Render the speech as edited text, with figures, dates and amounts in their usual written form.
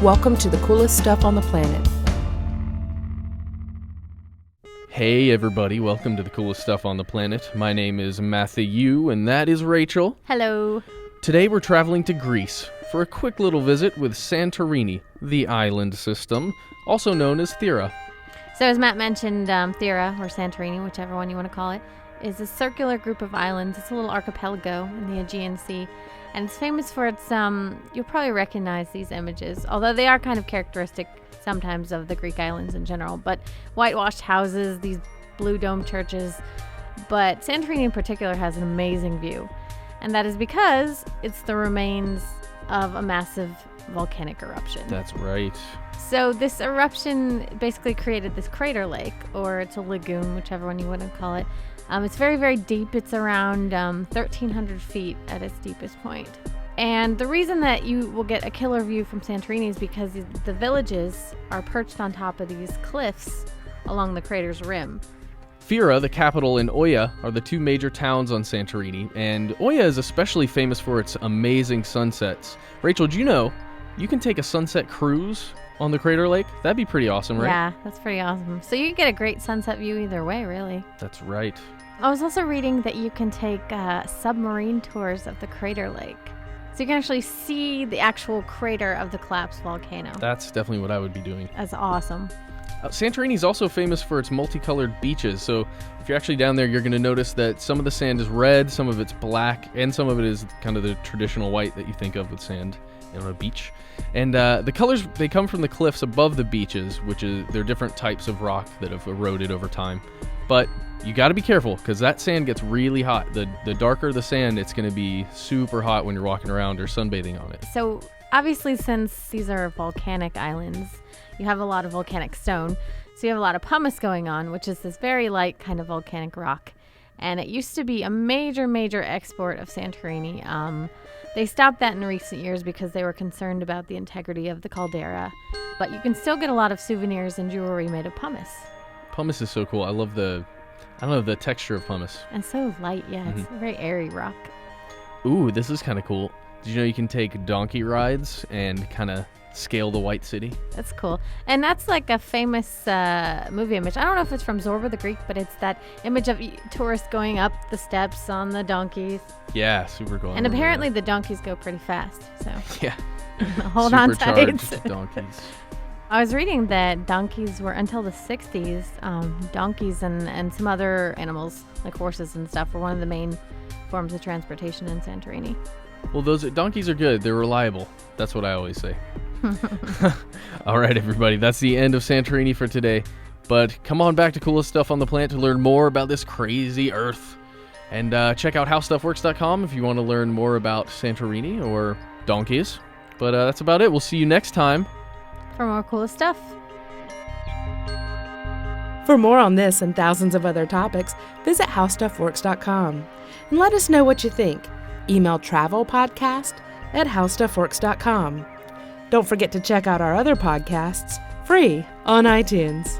Welcome to the coolest stuff on the planet. Hey everybody, welcome to the coolest stuff on the planet. My name is Matthew, and that is Rachel. Hello. Today we're traveling to Greece for a quick little visit with Santorini, the island system, also known as Thera. So as Matt mentioned, Thera, or Santorini, whichever one you want to call it, is a circular group of islands. It's a little archipelago in the Aegean Sea, and it's famous for its, you'll probably recognize these images, although they are kind of characteristic sometimes of the Greek islands in general, but whitewashed houses, these blue dome churches, but Santorini in particular has an amazing view, and that is because it's the remains of a massive volcanic eruption. That's right. So this eruption basically created this crater lake, or it's a lagoon, whichever one you want to call it. It's very, very deep. It's around 1,300 feet at its deepest point. And the reason that you will get a killer view from Santorini is because the villages are perched on top of these cliffs along the crater's rim. Thera, the capital, and Oia are the two major towns on Santorini, and Oia is especially famous for its amazing sunsets. Rachel, do you know you can take a sunset cruise on the crater lake? That'd be pretty awesome, right? Yeah, that's pretty awesome. So you can get a great sunset view either way, really. That's right. I was also reading that you can take submarine tours of the crater lake. So you can actually see the actual crater of the collapsed volcano. That's definitely what I would be doing. That's awesome. Santorini is also famous for its multicolored beaches. So if you're actually down there, you're going to notice that some of the sand is red, some of it's black, and some of it is kind of the traditional white that you think of with sand on a beach. And the colors, they come from the cliffs above the beaches, they're different types of rock that have eroded over time. But you got to be careful because that sand gets really hot. The darker the sand, it's going to be super hot when you're walking around or sunbathing on it. So obviously, since these are volcanic islands, you have a lot of volcanic stone. So you have a lot of pumice going on, which is this very light kind of volcanic rock. And it used to be a major, major export of Santorini. They stopped that in recent years because they were concerned about the integrity of the caldera. But you can still get a lot of souvenirs and jewelry made of pumice. Pumice is so cool. I love the texture of pumice. And so light, yeah. It's a very airy rock. Ooh, this is kind of cool. Did you know you can take donkey rides and kind of scale the White City? That's cool. And that's like a famous movie image. I don't know if it's from Zorba the Greek, but it's that image of tourists going up the steps on the donkeys. Yeah, super cool. And apparently the donkeys go pretty fast. So yeah. Hold on tight. Supercharged donkeys. I was reading that donkeys were, until the 60s, donkeys and some other animals, like horses and stuff, were one of the main forms of transportation in Santorini. Well, those donkeys are good. They're reliable. That's what I always say. All right, everybody. That's the end of Santorini for today. But come on back to Coolest Stuff on the Planet to learn more about this crazy Earth. And check out HowStuffWorks.com if you want to learn more about Santorini or donkeys. But that's about it. We'll see you next time. For more cool stuff. For more on this and thousands of other topics, visit HowStuffWorks.com and let us know what you think. Email travelpodcast@HowStuffWorks.com. Don't forget to check out our other podcasts, free on iTunes.